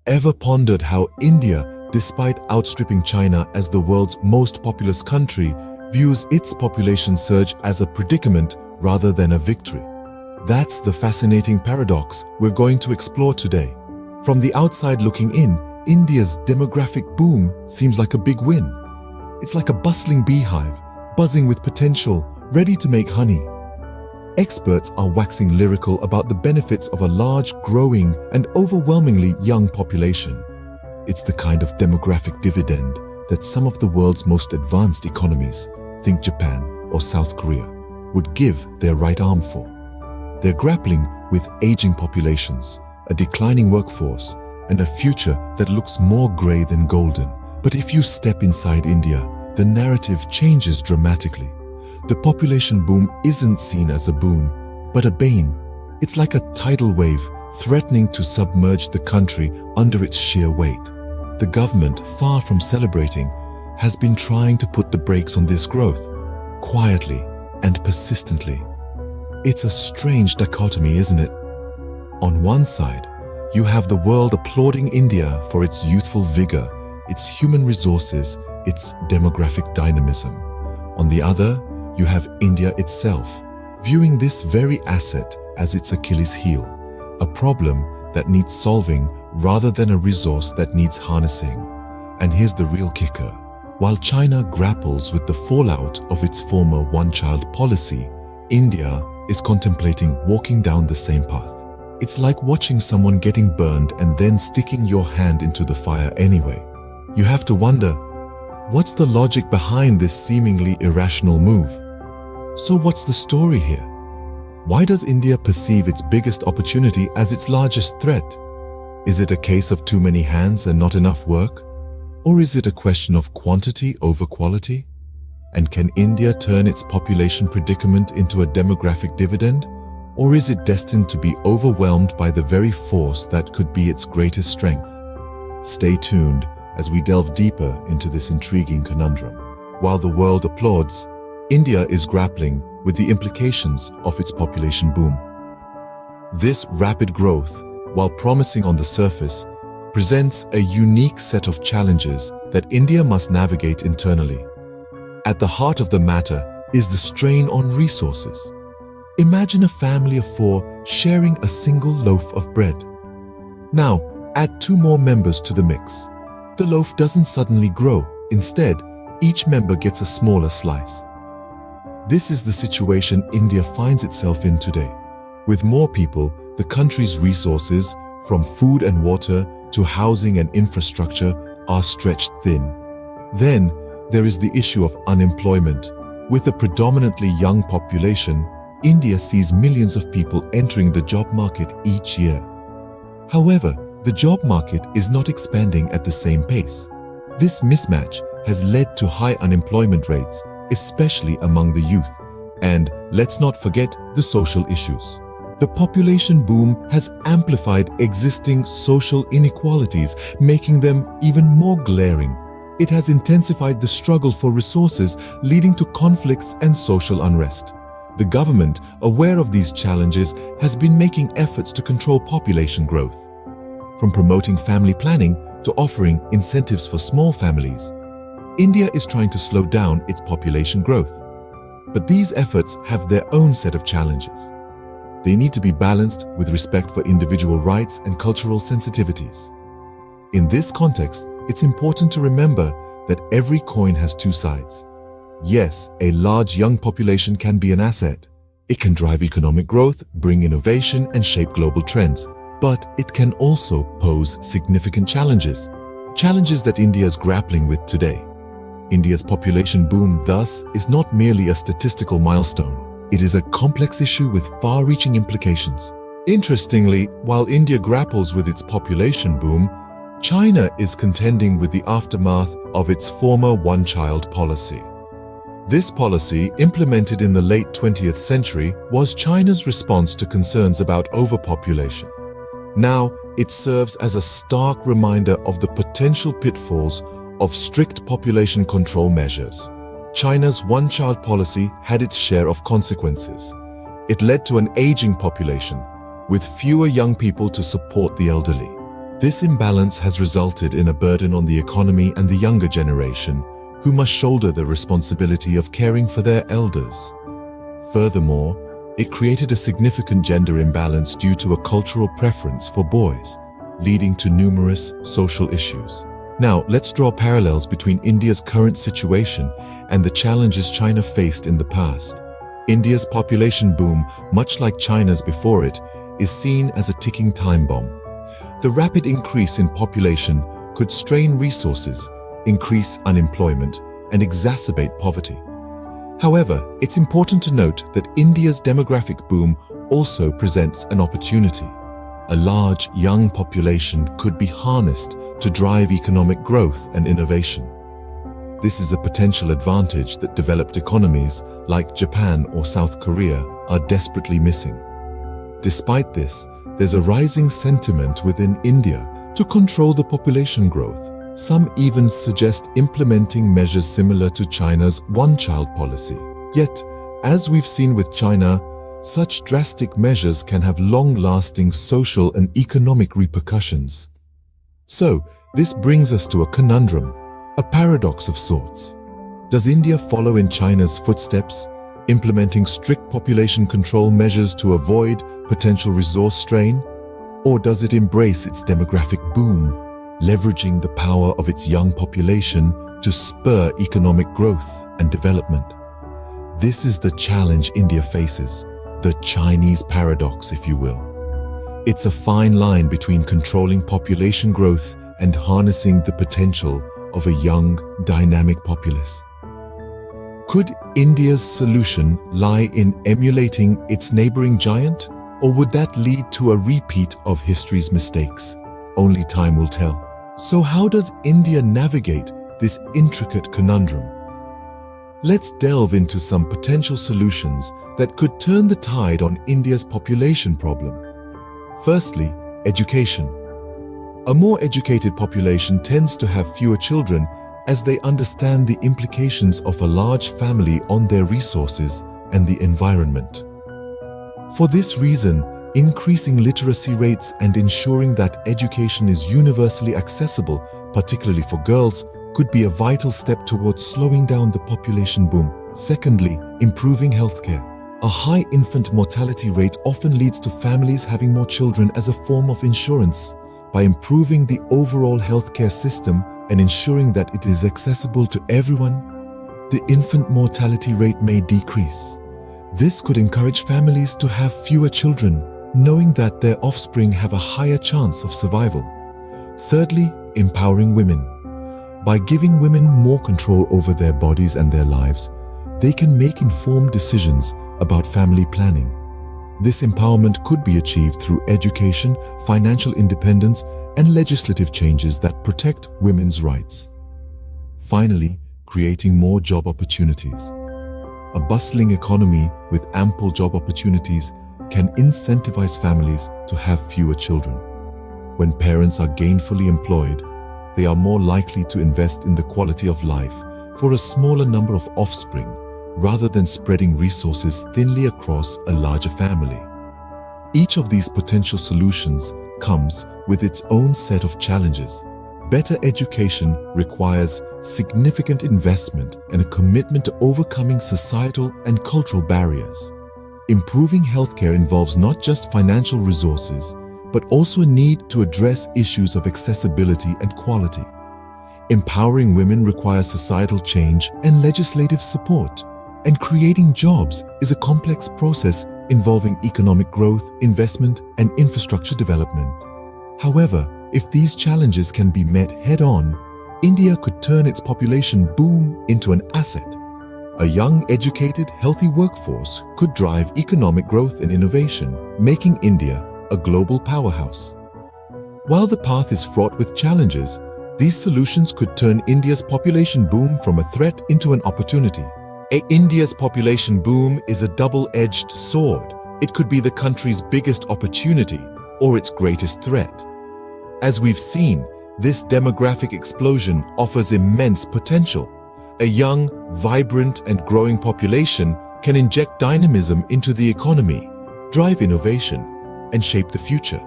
Ever pondered how India, despite outstripping China as the world's most populous country, views its population surge as a predicament rather than a victory? That's the fascinating paradox we're going to explore today. From the outside looking in, India's demographic boom seems like a big win. It's like a bustling beehive, buzzing with potential, ready to make honey. Experts are waxing lyrical about the benefits of a large, growing, and overwhelmingly young population. It's the kind of demographic dividend that some of the world's most advanced economies, think Japan or South Korea, would give their right arm for. They're grappling with aging populations, a declining workforce, and a future that looks more grey than golden. But if you step inside India, the narrative changes dramatically. The population boom isn't seen as a boon, but a bane. It's like a tidal wave threatening to submerge the country under its sheer weight. The government, far from celebrating, has been trying to put the brakes on this growth, quietly and persistently. It's a strange dichotomy, isn't it? On one side, you have the world applauding India for its youthful vigor, its human resources, its demographic dynamism. On the other, you have India itself, viewing this very asset as its Achilles heel, a problem that needs solving rather than a resource that needs harnessing. And here's the real kicker. While China grapples with the fallout of its former one-child policy, India is contemplating walking down the same path. It's like watching someone getting burned and then sticking your hand into the fire anyway. You have to wonder, what's the logic behind this seemingly irrational move? So what's the story here? Why does India perceive its biggest opportunity as its largest threat? Is it a case of too many hands and not enough work? Or is it a question of quantity over quality? And can India turn its population predicament into a demographic dividend? Or is it destined to be overwhelmed by the very force that could be its greatest strength? Stay tuned as we delve deeper into this intriguing conundrum. While the world applauds, India is grappling with the implications of its population boom. This rapid growth, while promising on the surface, presents a unique set of challenges that India must navigate internally. At the heart of the matter is the strain on resources. Imagine a family of 4 sharing a single loaf of bread. Now, add 2 more members to the mix. The loaf doesn't suddenly grow. Instead, each member gets a smaller slice. This is the situation India finds itself in today. With more people, the country's resources, from food and water to housing and infrastructure, are stretched thin. Then, there is the issue of unemployment. With a predominantly young population, India sees millions of people entering the job market each year. However, the job market is not expanding at the same pace. This mismatch has led to high unemployment rates, especially among the youth. And let's not forget the social issues. The population boom has amplified existing social inequalities, making them even more glaring. It has intensified the struggle for resources, leading to conflicts and social unrest. The government, aware of these challenges, has been making efforts to control population growth. From promoting family planning to offering incentives for small families, India is trying to slow down its population growth. But these efforts have their own set of challenges. They need to be balanced with respect for individual rights and cultural sensitivities. In this context, it's important to remember that every coin has 2 sides. Yes, a large young population can be an asset. It can drive economic growth, bring innovation, and shape global trends. But it can also pose significant challenges. Challenges that India is grappling with today. India's population boom, thus, is not merely a statistical milestone. It is a complex issue with far-reaching implications. Interestingly, while India grapples with its population boom, China is contending with the aftermath of its former one-child policy. This policy, implemented in the late 20th century, was China's response to concerns about overpopulation. Now, it serves as a stark reminder of the potential pitfalls of strict population control measures. China's one-child policy had its share of consequences. It led to an aging population, with fewer young people to support the elderly. This imbalance has resulted in a burden on the economy and the younger generation, who must shoulder the responsibility of caring for their elders. Furthermore, it created a significant gender imbalance due to a cultural preference for boys, leading to numerous social issues. Now, let's draw parallels between India's current situation and the challenges China faced in the past. India's population boom, much like China's before it, is seen as a ticking time bomb. The rapid increase in population could strain resources, increase unemployment, and exacerbate poverty. However, it's important to note that India's demographic boom also presents an opportunity. A large, young population could be harnessed to drive economic growth and innovation. This is a potential advantage that developed economies like Japan or South Korea are desperately missing. Despite this, there's a rising sentiment within India to control the population growth. Some even suggest implementing measures similar to China's one-child policy. Yet, as we've seen with China, such drastic measures can have long-lasting social and economic repercussions. So, this brings us to a conundrum, a paradox of sorts. Does India follow in China's footsteps, implementing strict population control measures to avoid potential resource strain? Or does it embrace its demographic boom, leveraging the power of its young population to spur economic growth and development? This is the challenge India faces, the Chinese paradox, if you will. It's a fine line between controlling population growth and harnessing the potential of a young, dynamic populace. Could India's solution lie in emulating its neighboring giant, or would that lead to a repeat of history's mistakes? Only time will tell. So how does India navigate this intricate conundrum? Let's delve into some potential solutions that could turn the tide on India's population problem. Firstly, education. A more educated population tends to have fewer children as they understand the implications of a large family on their resources and the environment. For this reason, increasing literacy rates and ensuring that education is universally accessible, particularly for girls, could be a vital step towards slowing down the population boom. Secondly, improving healthcare. A high infant mortality rate often leads to families having more children as a form of insurance. By improving the overall healthcare system and ensuring that it is accessible to everyone, the infant mortality rate may decrease. This could encourage families to have fewer children, knowing that their offspring have a higher chance of survival. Thirdly, empowering women. By giving women more control over their bodies and their lives, they can make informed decisions about family planning. This empowerment could be achieved through education, financial independence, and legislative changes that protect women's rights. Finally, creating more job opportunities. A bustling economy with ample job opportunities can incentivize families to have fewer children. When parents are gainfully employed, they are more likely to invest in the quality of life for a smaller number of offspring, rather than spreading resources thinly across a larger family. Each of these potential solutions comes with its own set of challenges. Better education requires significant investment and a commitment to overcoming societal and cultural barriers. Improving healthcare involves not just financial resources, but also a need to address issues of accessibility and quality. Empowering women requires societal change and legislative support. And creating jobs is a complex process involving economic growth, investment, and infrastructure development. However, if these challenges can be met head-on, India could turn its population boom into an asset. A young, educated, healthy workforce could drive economic growth and innovation, making India a global powerhouse. While the path is fraught with challenges, these solutions could turn India's population boom from a threat into an opportunity. India's population boom is a double-edged sword. It could be the country's biggest opportunity or its greatest threat. As we've seen, this demographic explosion offers immense potential. A young, vibrant, and growing population can inject dynamism into the economy, drive innovation, and shape the future.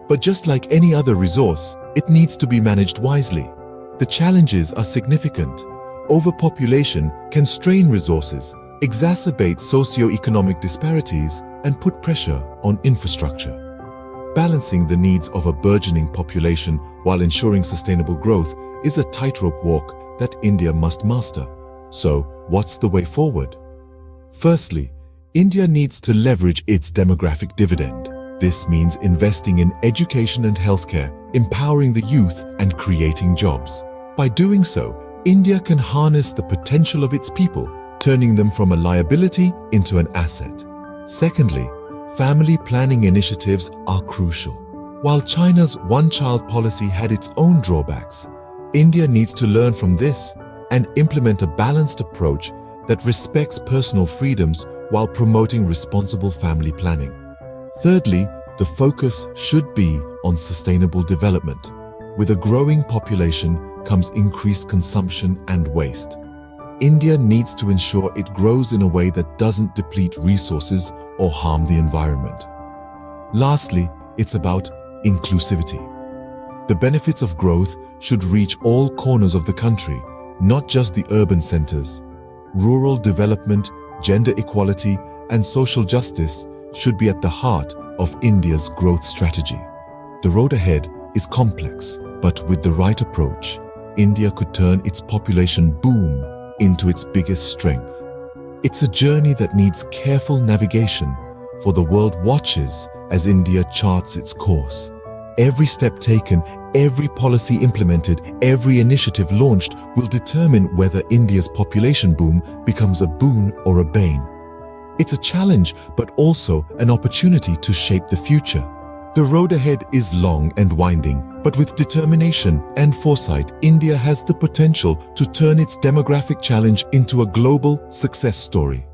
But just like any other resource, it needs to be managed wisely. The challenges are significant. Overpopulation can strain resources, exacerbate socio-economic disparities, and put pressure on infrastructure. Balancing the needs of a burgeoning population while ensuring sustainable growth is a tightrope walk that India must master. So, what's the way forward? Firstly, India needs to leverage its demographic dividend. This means investing in education and healthcare, empowering the youth, and creating jobs. By doing so, India can harness the potential of its people, turning them from a liability into an asset. Secondly, family planning initiatives are crucial. While China's one-child policy had its own drawbacks, India needs to learn from this and implement a balanced approach that respects personal freedoms while promoting responsible family planning. Thirdly, the focus should be on sustainable development. With a growing population comes increased consumption and waste. India needs to ensure it grows in a way that doesn't deplete resources or harm the environment. Lastly, it's about inclusivity. The benefits of growth should reach all corners of the country, not just the urban centers. Rural development, gender equality, and social justice should be at the heart of India's growth strategy. The road ahead is complex, but with the right approach, India could turn its population boom into its biggest strength. It's a journey that needs careful navigation, for the world watches as India charts its course. Every step taken, every policy implemented, every initiative launched will determine whether India's population boom becomes a boon or a bane. It's a challenge, but also an opportunity to shape the future. The road ahead is long and winding, but with determination and foresight, India has the potential to turn its demographic challenge into a global success story.